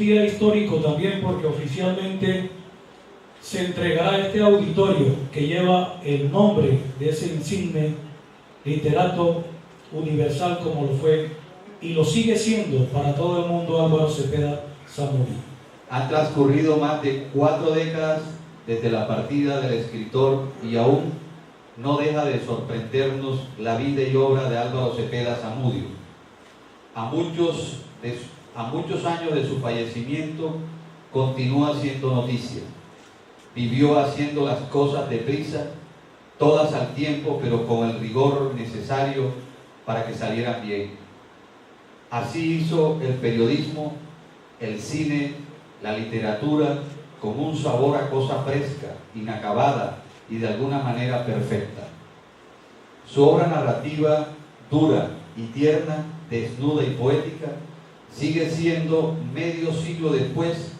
día histórico también porque oficialmente se entregará este auditorio que lleva el nombre de ese insigne literato universal como lo fue y lo sigue siendo para todo el mundo Álvaro Cepeda Zamudio. Han transcurrido más de 4 décadas desde la partida del escritor y aún no deja de sorprendernos la vida y obra de Álvaro Cepeda Zamudio. A muchos años de su fallecimiento continúa siendo noticia. Vivió haciendo las cosas deprisa, todas al tiempo, pero con el rigor necesario para que salieran bien. Así hizo el periodismo, el cine, la literatura, con un sabor a cosa fresca, inacabada y de alguna manera perfecta. Su obra narrativa, dura y tierna, desnuda y poética, sigue siendo medio siglo después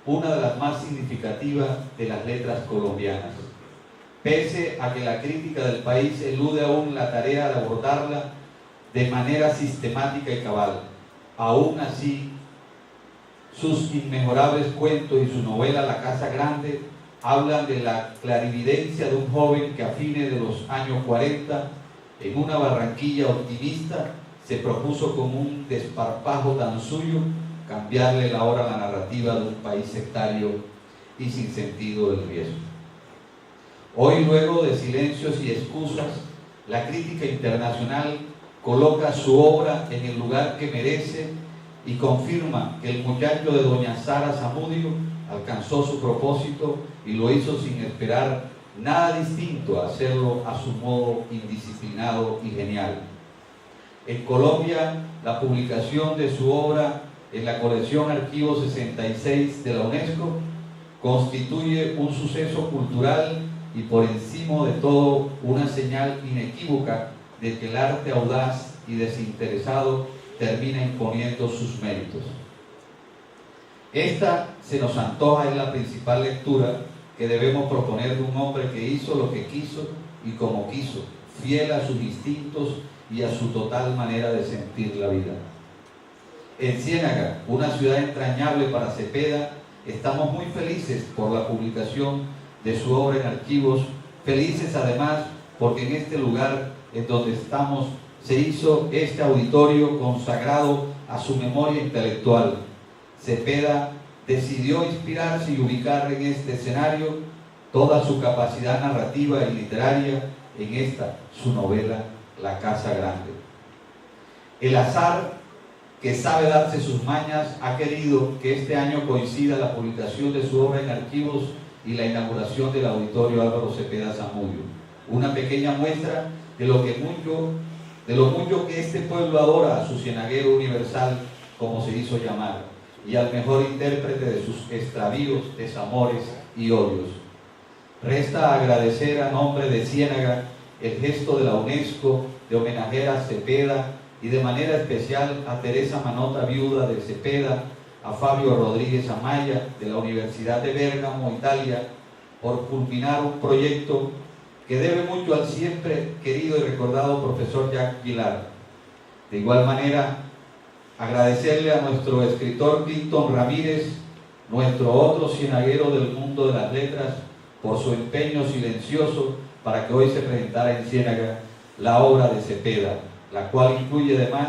una de las más significativas de las letras colombianas. Pese a que la crítica del país elude aún la tarea de abordarla de manera sistemática y cabal, aún así, sus inmejorables cuentos y su novela La Casa Grande hablan de la clarividencia de un joven que a fines de los años 40, en una Barranquilla optimista, se propuso con un desparpajo tan suyo cambiarle la hora a la narrativa de un país sectario y sin sentido del riesgo. Hoy, luego de silencios y excusas, la crítica internacional coloca su obra en el lugar que merece y confirma que el muchacho de doña Sara Zamudio alcanzó su propósito y lo hizo sin esperar nada distinto a hacerlo a su modo indisciplinado y genial. En Colombia, la publicación de su obra en la colección Archivo 66 de la UNESCO constituye un suceso cultural y por encima de todo una señal inequívoca de que el arte audaz y desinteresado termina imponiendo sus méritos. Esta se nos antoja es la principal lectura que debemos proponer de un hombre que hizo lo que quiso y como quiso, fiel a sus instintos y a su total manera de sentir la vida. En Ciénaga, una ciudad entrañable para Cepeda, estamos muy felices por la publicación de su obra en archivos, felices además porque en este lugar en donde estamos se hizo este auditorio consagrado a su memoria intelectual. Cepeda decidió inspirarse y ubicar en este escenario toda su capacidad narrativa y literaria en esta, su novela, La Casa Grande. El azar, que sabe darse sus mañas, ha querido que este año coincida la publicación de su obra en archivos y la inauguración del auditorio Álvaro Cepeda Zamudio. Una pequeña muestra de lo mucho que este pueblo adora a su cienaguero universal, como se hizo llamar, y al mejor intérprete de sus extravíos, desamores y odios. Resta agradecer a nombre de Ciénaga el gesto de la UNESCO de homenajear a Cepeda y de manera especial a Teresa Manota, viuda de Cepeda, a Fabio Rodríguez Amaya de la Universidad de Bérgamo, Italia, por culminar un proyecto que debe mucho al siempre querido y recordado profesor Jacques Villard. De igual manera, agradecerle a nuestro escritor Clinton Ramírez, nuestro otro cienaguero del mundo de las letras, por su empeño silencioso para que hoy se presentara en Ciénaga la obra de Cepeda, la cual incluye además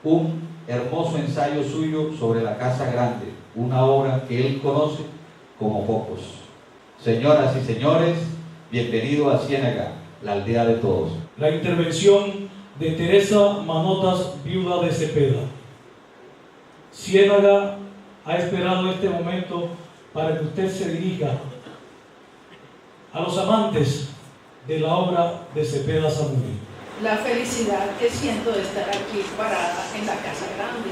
un hermoso ensayo suyo sobre La Casa Grande, una obra que él conoce como pocos. Señoras y señores, bienvenido a Ciénaga, la aldea de todos. La intervención de Teresa Manotas, viuda de Cepeda. Ciénaga ha esperado este momento para que usted se dirija a los amantes de la obra de Cepeda Zamudio. La felicidad que siento de estar aquí parada en la Casa Grande.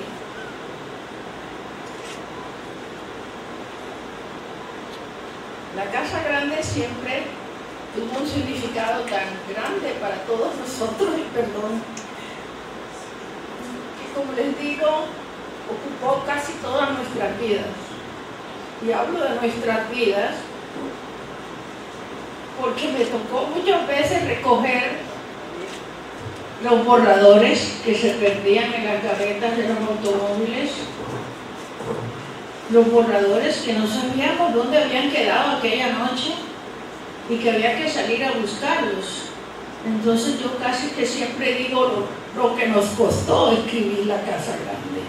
La Casa Grande siempre tuvo un significado tan grande para todos nosotros, y perdón, que como les digo, ocupó casi todas nuestras vidas. Y hablo de nuestras vidas porque me tocó muchas veces recoger los borradores que se perdían en las gavetas de los automóviles, los borradores que no sabíamos dónde habían quedado aquella noche y que había que salir a buscarlos. Entonces yo casi que siempre digo lo que nos costó escribir La Casa Grande.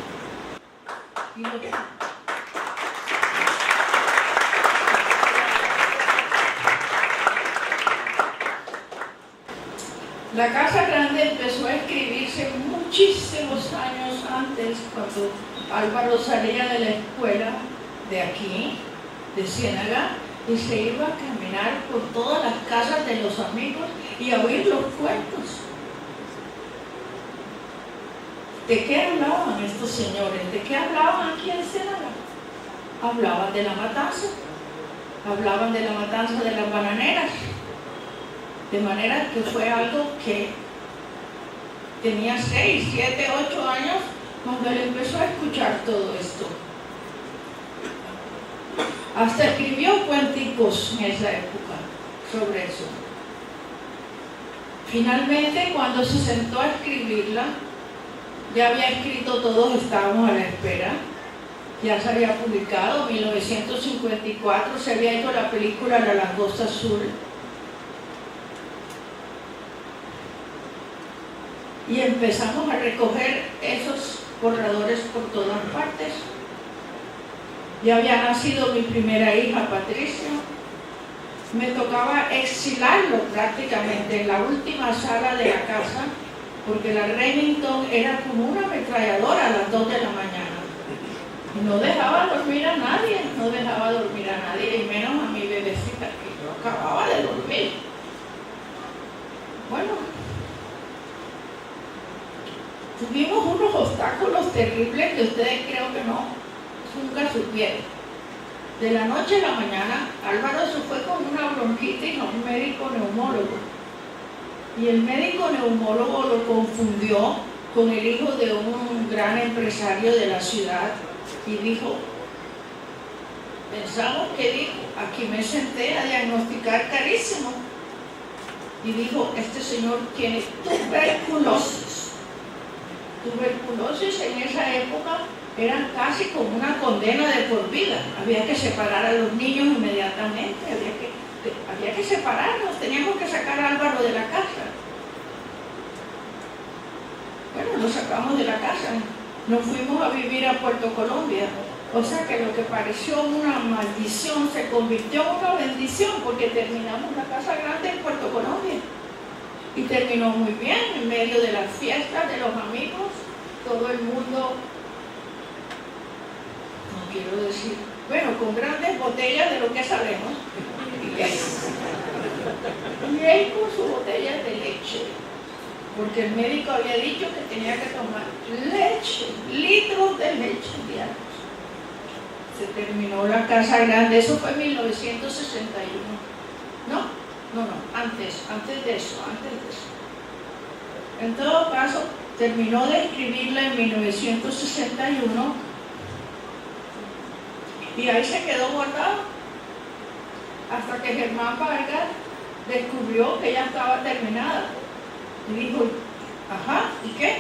La Casa Grande empezó a escribirse muchísimos años antes, cuando Álvaro salía de la escuela de aquí, de Ciénaga, y se iba a caminar por todas las casas de los amigos y a oír los cuentos. ¿De qué hablaban estos señores? ¿De qué hablaban aquí en Ciénaga? Hablaban de la matanza, hablaban de la matanza de las bananeras. De manera que fue algo que tenía 6, 7, 8 años cuando él empezó a escuchar todo esto. Hasta escribió cuenticos en esa época sobre eso. Finalmente, cuando se sentó a escribirla, ya había escrito todos, estábamos a la espera. Ya se había publicado, en 1954 se había hecho la película La Langosta Azul. Y empezamos a recoger esos borradores por todas partes. Ya había nacido mi primera hija, Patricia. Me tocaba exilarlo prácticamente en la última sala de la casa, porque la Remington era como una ametralladora a las 2 de la mañana. Y no dejaba dormir a nadie, y menos a mi bebecita, que yo acababa de dormir. Bueno, tuvimos unos obstáculos terribles que ustedes creo que nunca supieron. De la noche a la mañana, Álvaro se fue con una bronquitis a un médico neumólogo. Y el médico neumólogo lo confundió con el hijo de un gran empresario de la ciudad y dijo, pensamos que dijo, aquí me senté a diagnosticar carísimo. Y dijo, este señor tiene tuberculosis. Tuberculosis en esa época eran casi como una condena de por vida. Había que separar a los niños inmediatamente, había que separarlos, teníamos que sacar a Álvaro de la casa. Bueno, lo sacamos de la casa, nos fuimos a vivir a Puerto Colombia. O sea que lo que pareció una maldición se convirtió en una bendición, porque terminamos la Casa Grande en Puerto Colombia. Y terminó muy bien, en medio de las fiestas de los amigos, todo el mundo, no quiero decir, bueno, con grandes botellas de lo que sabemos, y él con su botella de leche, porque el médico había dicho que tenía que tomar leche, litros de leche diarios. Se terminó la Casa Grande, eso fue en 1961, ¿no? No, antes de eso. En todo caso, terminó de escribirla en 1961 y ahí se quedó guardado hasta que Germán Vargas descubrió que ya estaba terminada. Y dijo, ajá, ¿y qué?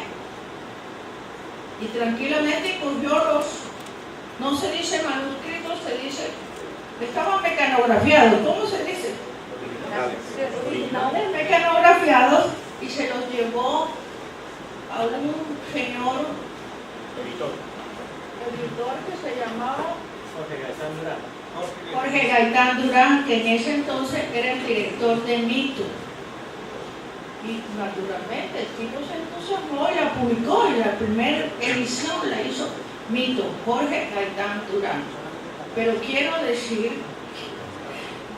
Y tranquilamente cogió no se dice manuscritos, se dice, estaban mecanografiados, ¿cómo se dice? Originales mecanografiados, y se los llevó a un señor editor que se llamaba Jorge Gaitán Durán, que en ese entonces era el director de Mito. Y naturalmente el tipo se entusiasmó y la publicó, y la primera edición la hizo Mito, Jorge Gaitán Durán. Pero quiero decir,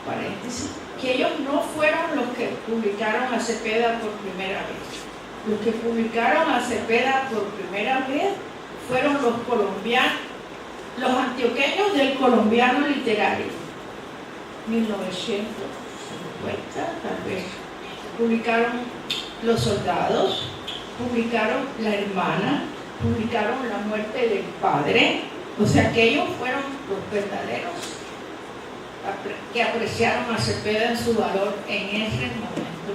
paréntesis, que ellos no fueron los que publicaron a Cepeda por primera vez. Los que publicaron a Cepeda por primera vez fueron los colombianos, los antioqueños del Colombiano Literario, 1950 tal vez. Publicaron Los Soldados, publicaron La Hermana, publicaron La Muerte del Padre. O sea que ellos fueron los verdaderos que apreciaron a Cepeda en su valor en ese momento.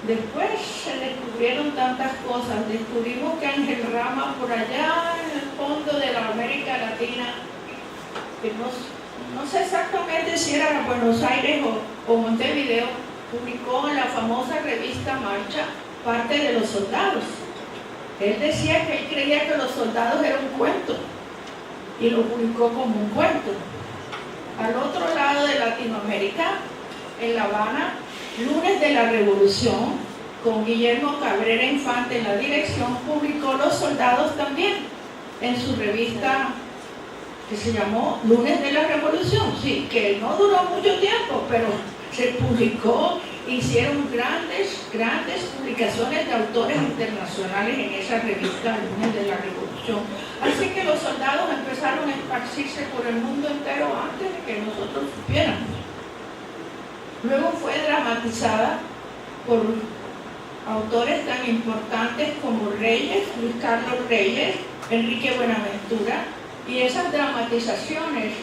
Después se descubrieron tantas cosas. Descubrimos que Ángel Rama, por allá en el fondo de la América América Latina, que no sé exactamente si era Buenos Aires o Montevideo, publicó en la famosa revista Marcha parte de los soldados. Él decía que él creía que los soldados eran un cuento y lo publicó como un cuento. Al otro lado de Latinoamérica, en La Habana, Lunes de la Revolución, con Guillermo Cabrera Infante en la dirección, publicó Los Soldados también en su revista que se llamó Lunes de la Revolución. Sí, que no duró mucho tiempo, pero se publicó, hicieron grandes publicaciones de autores internacionales en esa revista Lunes de la Revolución. Así que los soldados empezaron a esparcirse por el mundo entero antes de que nosotros supiéramos. Luego fue dramatizada por autores tan importantes como Reyes, Luis Carlos Reyes, Enrique Buenaventura, y esas dramatizaciones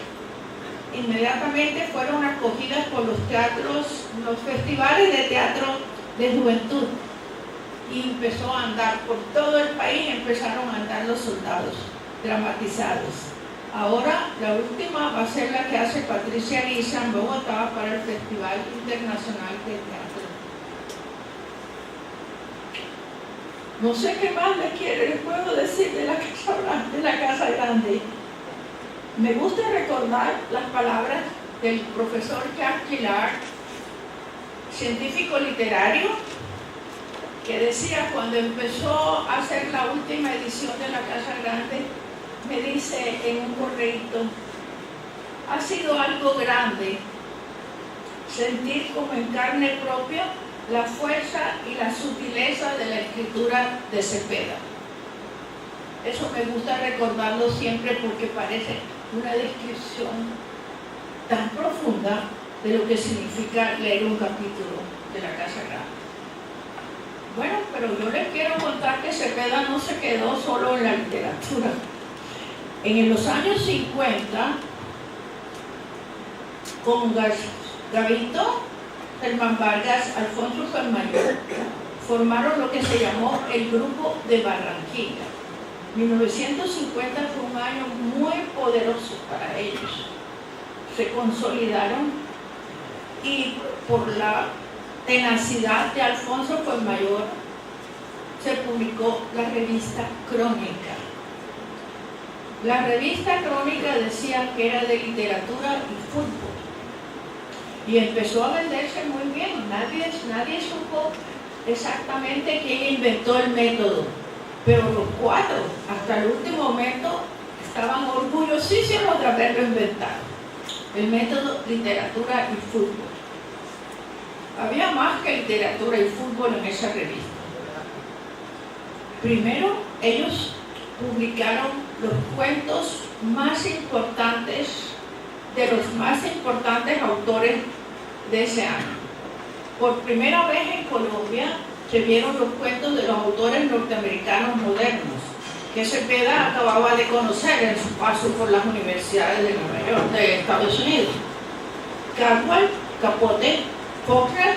inmediatamente fueron acogidas por los teatros, los festivales de teatro de juventud, y empezó a andar por todo el país, empezaron a andar Los Soldados dramatizados. Ahora la última va a ser la que hace Patricia Liza en Bogotá para el Festival Internacional de Teatro. No sé qué más les puedo decir de la Casa Grande. Me gusta recordar las palabras del profesor Jacques Gillard, científico literario, que decía cuando empezó a hacer la última edición de la Casa Grande, me dice en un correíto: ha sido algo grande sentir como en carne propia la fuerza y la sutileza de la escritura de Cepeda. Eso me gusta recordarlo siempre porque parece una descripción tan profunda de lo que significa leer un capítulo de la Casa Grande. Bueno, pero yo les quiero contar que Cepeda no se quedó solo en la literatura. En los años 50, con Gavito, Germán Vargas, Alfonso Fuenmayor, formaron lo que se llamó el Grupo de Barranquilla. 1950 fue un año muy poderoso para ellos. Se consolidaron y por la tenacidad de Alfonso Fuenmayor se publicó la revista Crónica. La revista Crónica decía que era de literatura y fútbol y empezó a venderse muy bien. Nadie supo exactamente quién inventó el método, pero los cuatro, hasta el último momento, estaban orgullosísimos de haberlo inventado. El método literatura y fútbol. Había más que literatura y fútbol en esa revista. Primero, ellos publicaron los cuentos más importantes de los más importantes autores de ese año. Por primera vez en Colombia se vieron los cuentos de los autores norteamericanos modernos, que Cepeda acababa de conocer en su paso por las universidades de Nueva York, de Estados Unidos. Caldwell, Capote, Faulkner,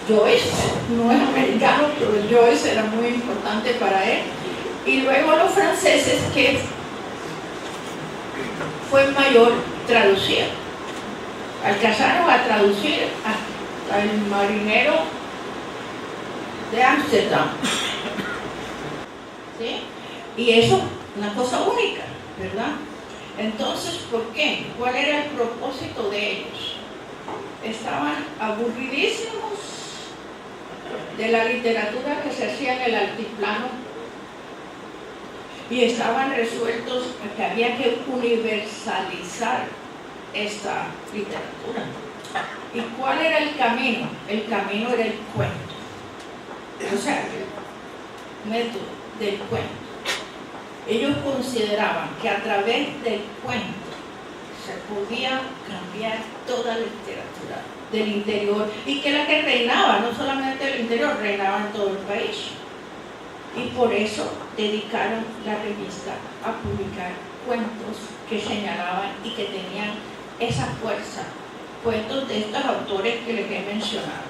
Joyce, no es americano, pero Joyce era muy importante para él. Y luego los franceses, que Fuenmayor traducía. Alcanzaron a traducir hasta El marinero de Ámsterdam. ¿Sí? Y eso, una cosa única, ¿verdad? Entonces, ¿por qué? ¿Cuál era el propósito de ellos? Estaban aburridísimos de la literatura que se hacía en el altiplano y estaban resueltos a que había que universalizar esta literatura. ¿Y cuál era el camino? El camino era el cuento. O sea, el método del cuento. Ellos consideraban que a través del cuento se podía cambiar toda la literatura del interior y que la que reinaba, no solamente el interior, reinaba en todo el país. Y por eso dedicaron la revista a publicar cuentos que señalaban y que tenían esa fuerza, cuentos de estos autores que les he mencionado.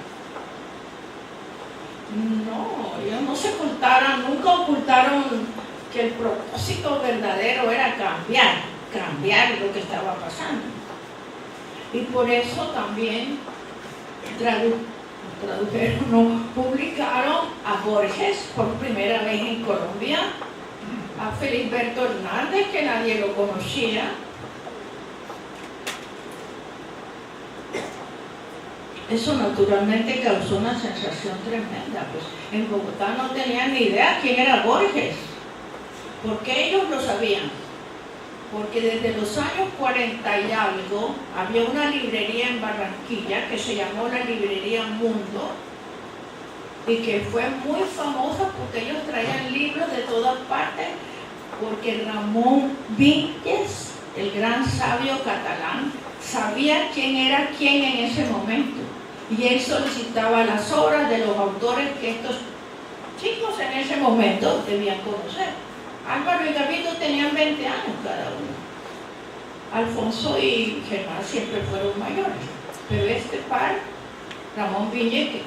No, ellos no se ocultaron, nunca ocultaron que el propósito verdadero era cambiar lo que estaba pasando. Y por eso también publicaron a Borges por primera vez en Colombia, a Felisberto Hernández, que nadie lo conocía. Eso naturalmente causó una sensación tremenda, pues en Bogotá no tenían ni idea quién era Borges. ¿Por qué ellos lo sabían? Porque desde los años 40 y algo había una librería en Barranquilla que se llamó la Librería Mundo y que fue muy famosa porque ellos traían libros de todas partes, porque Ramón Vínquez, el gran sabio catalán, sabía quién era quién en ese momento. Y él solicitaba las obras de los autores que estos chicos en ese momento debían conocer. Álvaro y Gavito tenían 20 años cada uno. Alfonso y Germán siempre fueron mayores. Pero este par, Ramón Viñeque,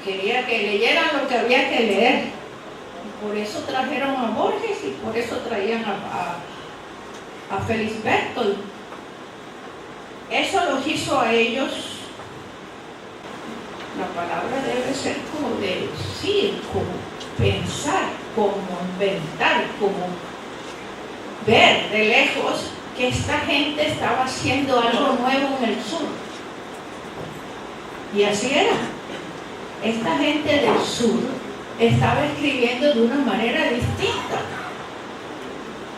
quería que leyeran lo que había que leer. Y por eso trajeron a Borges y por eso traían a Felisberto. Eso los hizo a ellos. La palabra debe ser como decir, como pensar, como inventar, como ver de lejos que esta gente estaba haciendo algo nuevo en el sur. Y así era. Esta gente del sur estaba escribiendo de una manera distinta.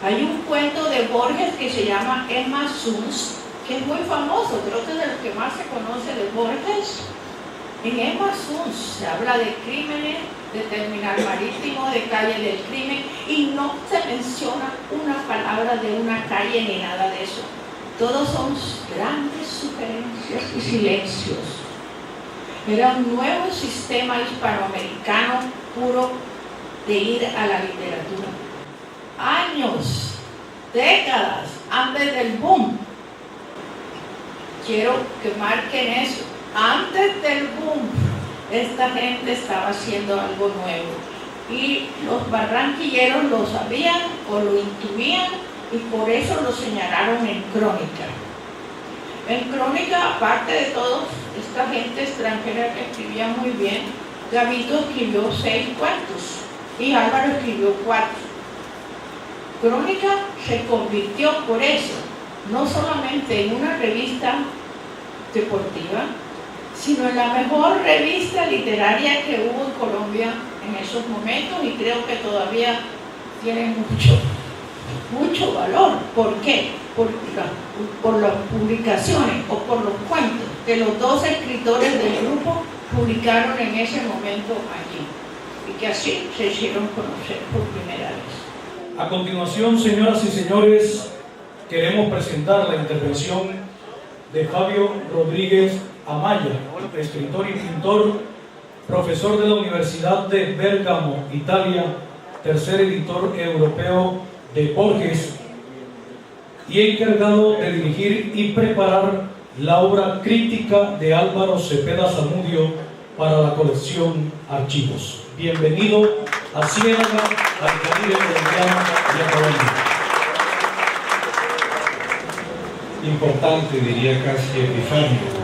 Hay un cuento de Borges que se llama Emma Suns, que es muy famoso, creo que es de los que más se conoce de Borges. En Emma Suns se habla de crímenes, de terminal marítimo, de calle del crimen, y no se menciona una palabra de una calle ni nada de eso. Todos son grandes sugerencias y silencios. Era un nuevo sistema hispanoamericano puro de ir a la literatura. Años, décadas antes del boom. Quiero que marquen eso. Antes del boom, esta gente estaba haciendo algo nuevo y los barranquilleros lo sabían o lo intuían y por eso lo señalaron en Crónica. En Crónica, aparte de todo, esta gente extranjera que escribía muy bien, Gavito escribió 6 cuentos y Álvaro escribió 4. Crónica se convirtió por eso, no solamente en una revista deportiva, sino en la mejor revista literaria que hubo en Colombia en esos momentos, y creo que todavía tiene mucho valor. ¿Por qué? Por las publicaciones o por los cuentos que los 2 escritores del grupo publicaron en ese momento allí, y que así se hicieron conocer por primera vez. A continuación, señoras y señores, queremos presentar la intervención de Fabio Rodríguez Amaya, escritor y pintor, profesor de la Universidad de Bérgamo, Italia, tercer editor europeo de Borges y encargado de dirigir y preparar la obra crítica de Álvaro Cepeda Zamudio para la colección Archivos. Bienvenido a Ciénaga, al Caribe colombiano y a Colombia. Importante, diría casi epifánico,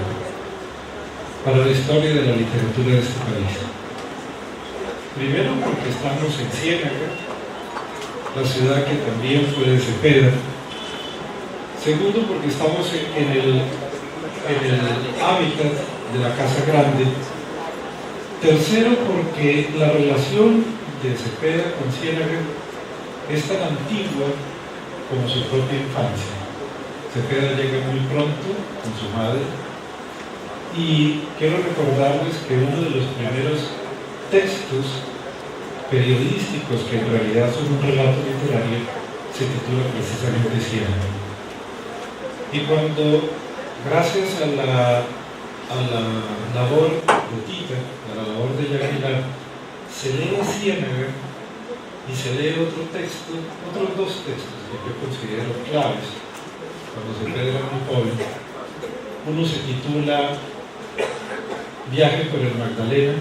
para la historia de la literatura de este país. Primero porque estamos en Ciénaga, la ciudad que también fue de Cepeda. Segundo porque estamos en el hábitat de la Casa Grande. Tercero porque la relación de Cepeda con Ciénaga es tan antigua como su propia infancia. Cepeda llega muy pronto con su madre, y quiero recordarles que uno de los primeros textos periodísticos, que en realidad son un relato literario, se titula precisamente Ciénaga. Y cuando, gracias a la labor de Tita, a la labor de Yaguilar, se lee Ciénaga y se lee otros 2 textos que yo considero claves cuando Cepeda era muy joven. Uno se titula Viaje por el Magdalena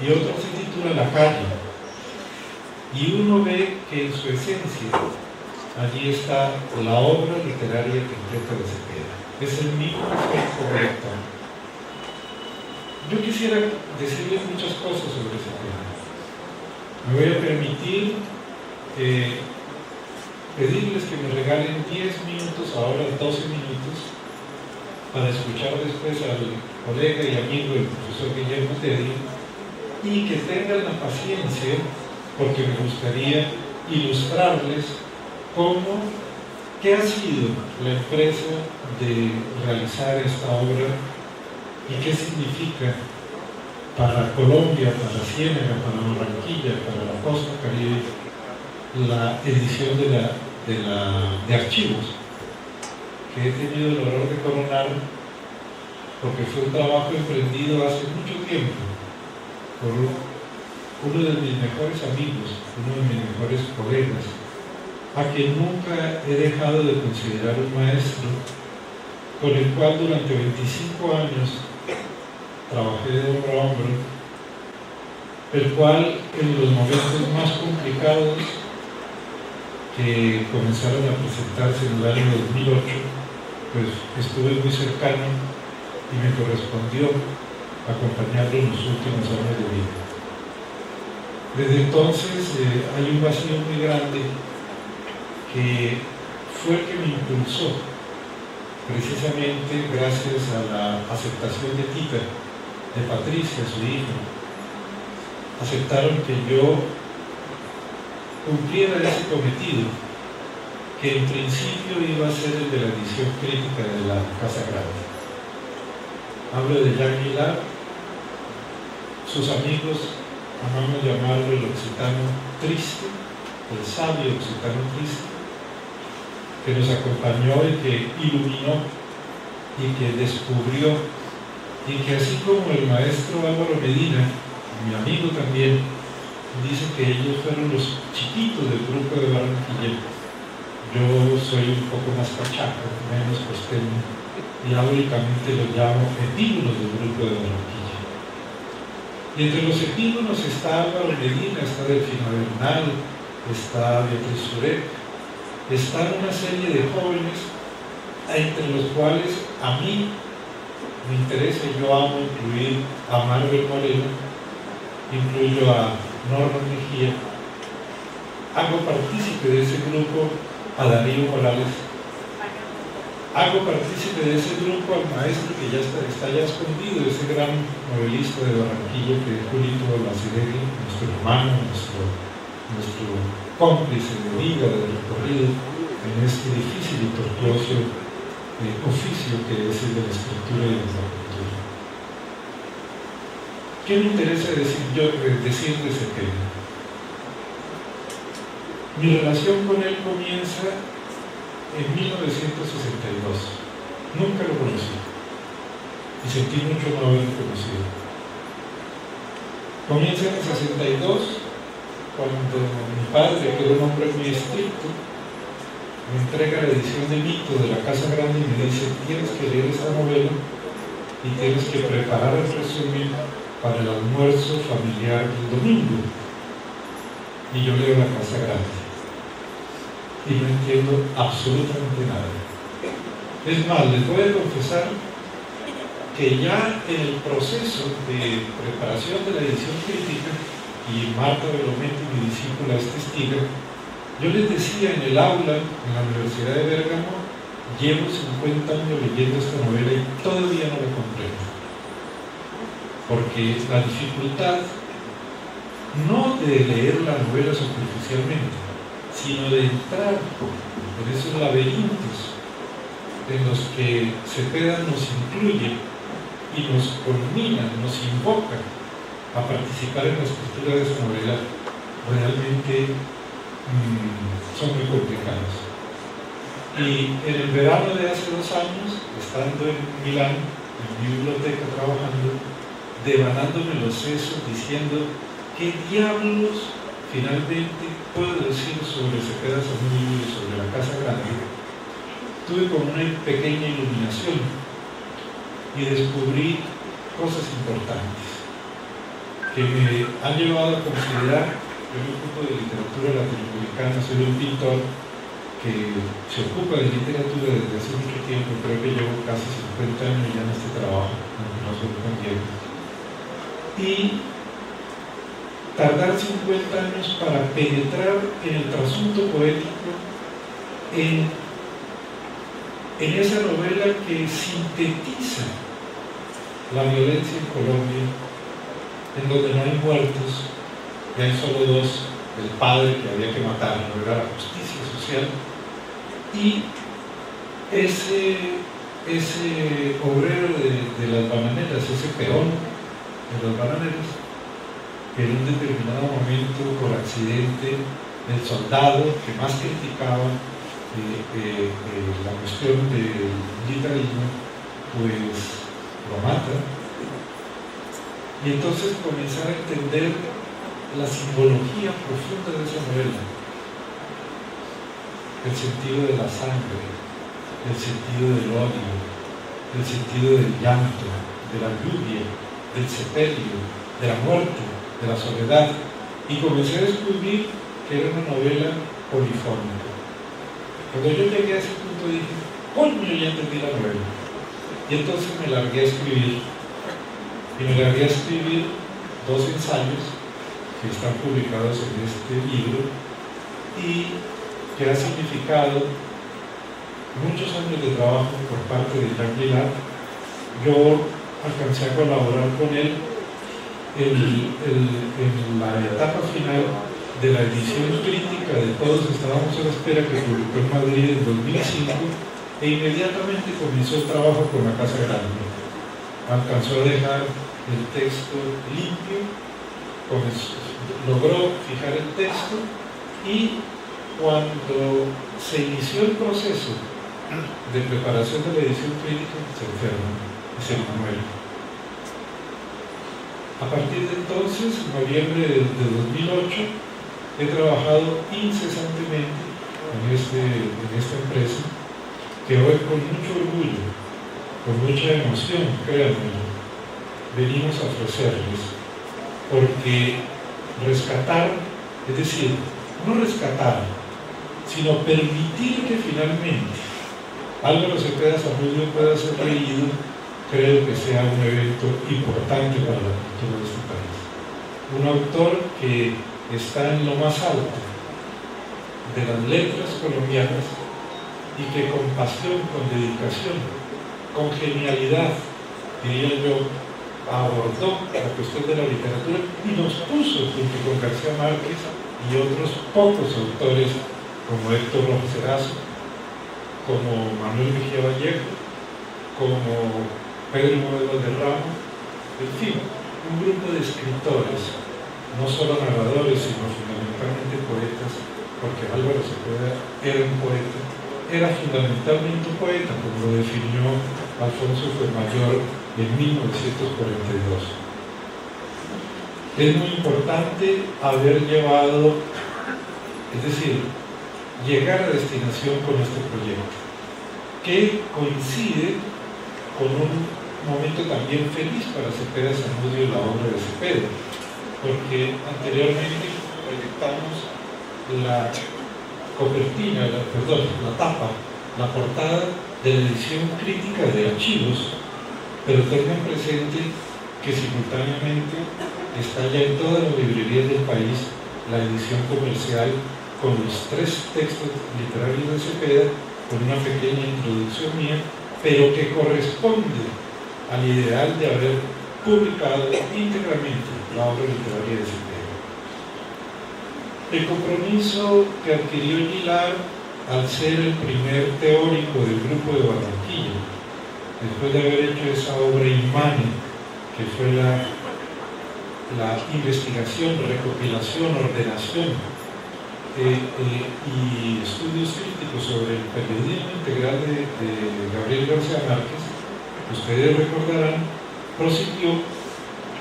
y otro se titula La calle. y uno ve que en su esencia allí está la obra literaria completa de Cepeda. Es el mismo efecto lector. Yo quisiera decirles muchas cosas sobre Cepeda. Me voy a permitir pedirles que me regalen 10 minutos, ahora 12 minutos, para escuchar después al colega y amigo, el profesor Guillermo Teddy, y que tengan la paciencia, porque me gustaría ilustrarles qué ha sido la empresa de realizar esta obra y qué significa para Colombia, para Ciénaga, para Barranquilla, para la costa Caribe, la edición de archivos, que he tenido el honor de coronar, porque fue un trabajo emprendido hace mucho tiempo por uno de mis mejores amigos, uno de mis mejores colegas, a quien nunca he dejado de considerar un maestro, con el cual durante 25 años trabajé de hombro a hombro, el cual en los momentos más complicados que comenzaron a presentarse en el año 2008, pues estuve muy cercano y me correspondió acompañarlo en los últimos años de vida. Desde entonces hay un vacío muy grande que fue el que me impulsó, precisamente gracias a la aceptación de Tita, de Patricia, su hija. Aceptaron que yo cumpliera ese cometido, que en principio iba a ser el de la edición crítica de la Casa Grande. Hablo de Jacques Millar, sus amigos amamos llamarlo el occitano triste, el sabio occitano triste, que nos acompañó y que iluminó y que descubrió, y que así como el maestro Álvaro Medina, mi amigo también, dice que ellos fueron los chiquitos del grupo de Barranquilla, yo soy un poco más cachaco, menos costeño, y áuricamente lo llamo epígonos del grupo de Barranquilla. Y entre los epígonos está Álvaro Medina, está Delfina Bernal, está Beatriz Suret, están una serie de jóvenes entre los cuales a mí me interesa y yo amo incluir a Marvel Moreno, incluyo a Norman Mejía, hago partícipe de ese grupo a Darío Morales, hago partícipe de ese grupo al maestro que ya está ya escondido, ese gran novelista de Barranquilla que es Julito Laceregui, nuestro hermano, nuestro cómplice de vida, de recorrido en este difícil y tortuoso oficio que es el de la escritura y de la cultura. ¿Qué me interesa decir de Cepeda? Mi relación con él comienza en 1962. Nunca lo conocí y sentí mucho no haberlo conocido. Comienza en el 62, cuando mi padre, que era un hombre muy estricto, me entrega la edición de Mito de la Casa Grande y me dice: tienes que leer esta novela y tienes que preparar el resumen para el almuerzo familiar del domingo. Y yo leo la Casa Grande y no entiendo absolutamente nada. Es más, les voy a confesar que ya en el proceso de preparación de la edición crítica, y Marta Belomenti, mi discípula, es testigo, yo les decía en el aula, en la Universidad de Bérgamo, llevo 50 años leyendo esta novela y todavía no la comprendo. Porque la dificultad, no de leer la novela superficialmente, sino de entrar en esos laberintos en los que Cepeda nos incluye y nos culmina, nos invoca a participar en la escritura de esa novela, realmente son muy complicados. Y en el verano de hace 2 años, estando en Milán, en mi biblioteca trabajando, devanándome los sesos, diciendo qué diablos finalmente puedo decir sobre Cepeda Zamudio y sobre la Casa Grande, tuve como una pequeña iluminación y descubrí cosas importantes que me han llevado a considerar Yo me ocupo de literatura latinoamericana, soy un pintor que se ocupa de literatura desde hace mucho tiempo, creo que llevo casi 50 años ya en este trabajo, aunque no soy tan viejo. Y tardar 50 años para penetrar en el trasunto poético, en esa novela que sintetiza la violencia en Colombia, en donde no hay muertos, y hay solo dos, el padre que había que matar, no era la justicia social, y ese obrero de las bananeras, ese peón de las bananeras, que en un determinado momento, por accidente, el soldado que más criticaba la cuestión del militarismo, pues lo mata. Y entonces comenzar a entender la simbología profunda de esa novela, el sentido de la sangre, el sentido del odio, el sentido del llanto, de la lluvia, del sepelio, de la muerte, de la soledad, y comencé a descubrir que era una novela polifónica. Cuando yo llegué a ese punto dije, coño, ya entendí la novela. Y entonces me largué a escribir. Y me largué a escribir 2 ensayos que están publicados en este libro y que ha significado muchos años de trabajo por parte de Jacques Villard. Yo alcancé a colaborar con él en la etapa final de la edición crítica de Todos estábamos a la espera, que publicó en Madrid en 2005, e inmediatamente comenzó el trabajo con la Casa Grande. Alcanzó a dejar el texto limpio, logró fijar el texto, y cuando se inició el proceso de preparación de la edición crítica, se enfermó y se muere. A partir de entonces, en noviembre de 2008, he trabajado incesantemente en esta empresa, que hoy con mucho orgullo, con mucha emoción, créanme, venimos a ofrecerles, porque rescatar, es decir, no rescatar, sino permitir que finalmente Álvaro Cepeda Zamudio pueda ser leído, creo que sea un evento importante para la cultura de este país. Un autor que está en lo más alto de las letras colombianas y que con pasión, con dedicación, con genialidad, diría yo, abordó la cuestión de la literatura y nos puso, junto con García Márquez y otros pocos autores como Héctor Rojas Erazo, como Manuel Mejía Vallejo, como Pedro Modelos de Ramos, en fin, un grupo de escritores, no solo narradores, sino fundamentalmente poetas, porque Álvaro Cepeda era un poeta, era fundamentalmente un poeta, como lo definió Alfonso Fuenmayor en 1942. Es muy importante haber llevado, es decir, llegar a destinación con este proyecto, que coincide con un momento también feliz para Cepeda Zamudio y la obra de Cepeda, porque anteriormente proyectamos la copertina, la tapa, la portada de la edición crítica de Archivos, pero tengan presente que simultáneamente está ya en todas las librerías del país la edición comercial con los 3 textos literarios de Cepeda, con una pequeña introducción mía, pero que corresponde al ideal de haber publicado íntegramente la obra literaria de Cepeda. El compromiso que adquirió Villard al ser el primer teórico del grupo de Barranquilla, después de haber hecho esa obra inmane que fue la investigación, recopilación, ordenación y estudios críticos sobre el periodismo integral de Gabriel García Márquez, ustedes recordarán, prosiguió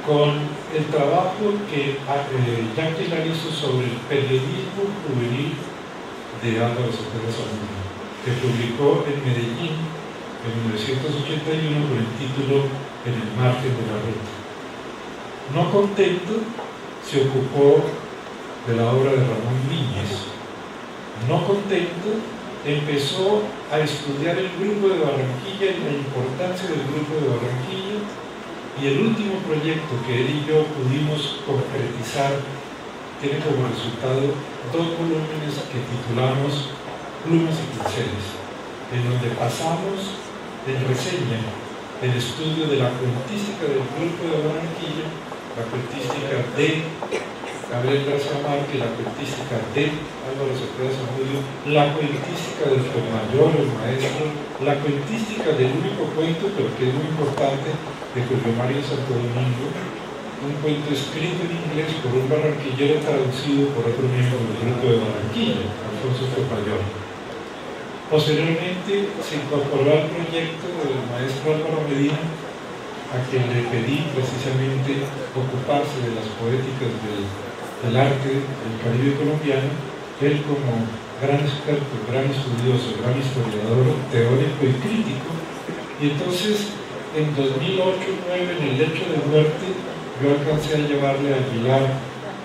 con el trabajo que Jacques Villard hizo sobre el periodismo juvenil de Álvaro Cepeda Zamudio, que publicó en Medellín en 1981 con el título En el margen de la ruta. No contento, se ocupó de la obra de Ramón Núñez. No contento, empezó a estudiar el grupo de Barranquilla y la importancia del grupo de Barranquilla, y el último proyecto que él y yo pudimos concretizar tiene como resultado 2 volúmenes que titulamos Plumas y Pinceles, en donde pasamos en reseña el estudio de la cuentística del grupo de Barranquilla, la cuentística de Gabriel García Márquez, la cuentística de Álvaro Cepeda Zamudio, la cuentística del Mayor, el maestro, la cuentística del único cuento, pero que es muy importante, de Julio Mario Santo Domingo, un cuento escrito en inglés por un barranquillero traducido por otro miembro del grupo de Barranquilla, Alfonso Mayor. Posteriormente se incorporó al proyecto del maestro Álvaro Medina, a quien le pedí precisamente ocuparse de las poéticas del arte del Caribe colombiano, él como gran experto, gran estudioso, gran historiador, teórico y crítico. Y entonces, en 2008-2009, en el lecho de muerte, yo alcancé a llevarle a Aguilar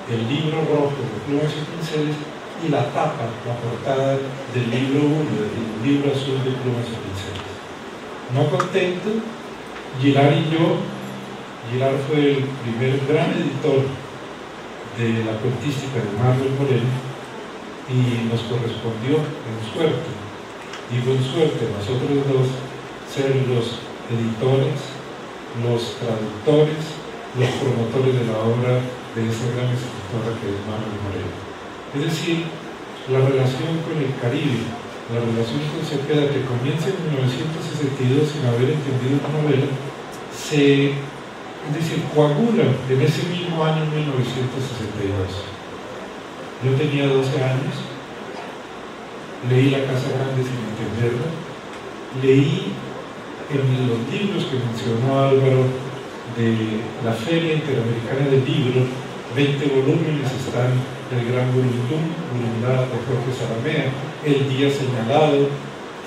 el libro rojo de Plumas y Pinceles y la tapa, la portada del libro 1, del libro azul de Plumas y Pinceles. No contento, Aguilar y yo, Aguilar fue el primer gran editor de la cuentística de Marlon Moreno, y nos correspondió en suerte, digo en suerte, nosotros dos, ser los editores, los traductores, los promotores de la obra de esa gran escritora que es Marlon Moreno. Es decir, la relación con el Caribe, la relación con Cepeda, que comienza en 1962 sin haber entendido la novela, se coagula en ese mismo año, 1962. Yo tenía 12 años, leí La Casa Grande sin entenderla, leí en los libros que mencionó Álvaro de la Feria Interamericana del Libro, 20 volúmenes están El Gran Burundá de Jorge Zaramea, El Día Señalado,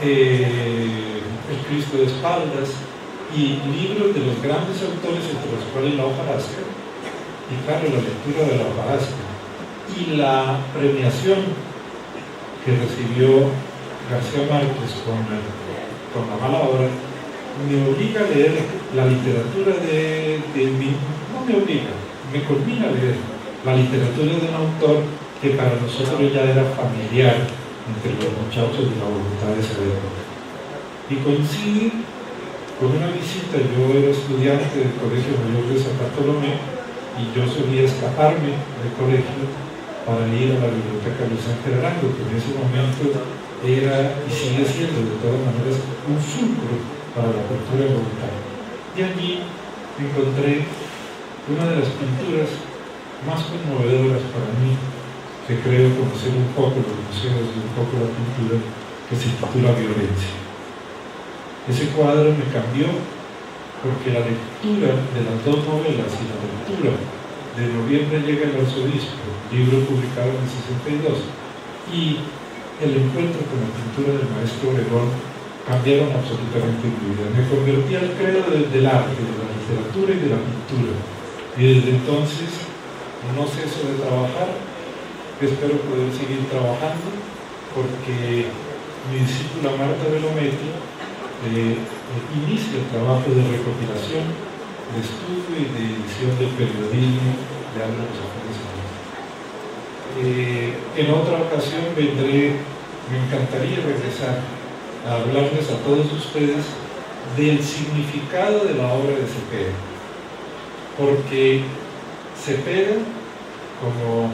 El Cristo de Espaldas, y libros de los grandes autores, entre los cuales La Hojarasca, y claro, la lectura de La Hojarasca y la premiación que recibió García Márquez con La Mala Hora me obliga a leer la literatura no me obliga, me culmina a leer la literatura de un autor que para nosotros ya era familiar entre los muchachos de la Bogotá de esa época. Y coincide con una visita. Yo era estudiante del Colegio Mayor de San Bartolomé y yo solía escaparme del colegio para ir a la biblioteca Luis Ángel Arango, que en ese momento era y sigue siendo de todas maneras un fulcro para la cultura de Bogotá. Y allí encontré una de las pinturas más conmovedoras para mí, que creo conocer un poco los museos y un poco la pintura, que se titula Violencia. Ese cuadro me cambió porque la lectura de las 2 novelas y la lectura de Noviembre llega el arzobispo, libro publicado en el 62, y el encuentro con la pintura del maestro Obregón cambiaron absolutamente mi vida. Me convertí al credo del arte, de la literatura y de la pintura, y desde entonces no ceso de trabajar. Espero poder seguir trabajando porque mi discípula Marta Velometti inicia el trabajo de recopilación, de estudio y de edición del periodismo de Álvaro Cepeda Zamudio. En otra ocasión me encantaría regresar a hablarles a todos ustedes del significado de la obra de Cepeda, porque Cepeda, como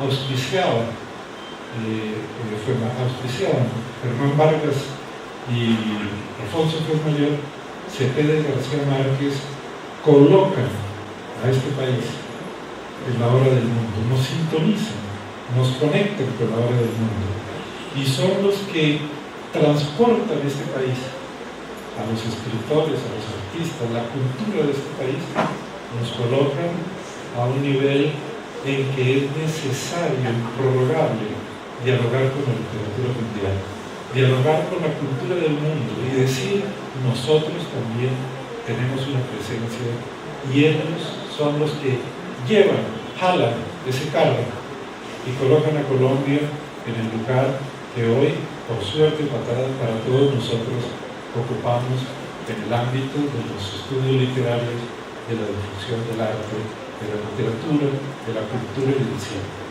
auspiciaban Germán Vargas y Alfonso Mayor, Cepeda y García Márquez colocan a este país en la hora del mundo, nos sintonizan, nos conectan con la hora del mundo, y son los que transportan este país, a los escritores, a los artistas, la cultura de este país, nos colocan a un nivel en que es necesario, improrrogable, dialogar con la literatura mundial, dialogar con la cultura del mundo y decir, nosotros también tenemos una presencia, y ellos son los que llevan, jalan ese carro y colocan a Colombia en el lugar que hoy, por suerte para todos nosotros, ocupamos en el ámbito de los estudios literarios, de la difusión del arte, de la literatura, de la cultura y del cine.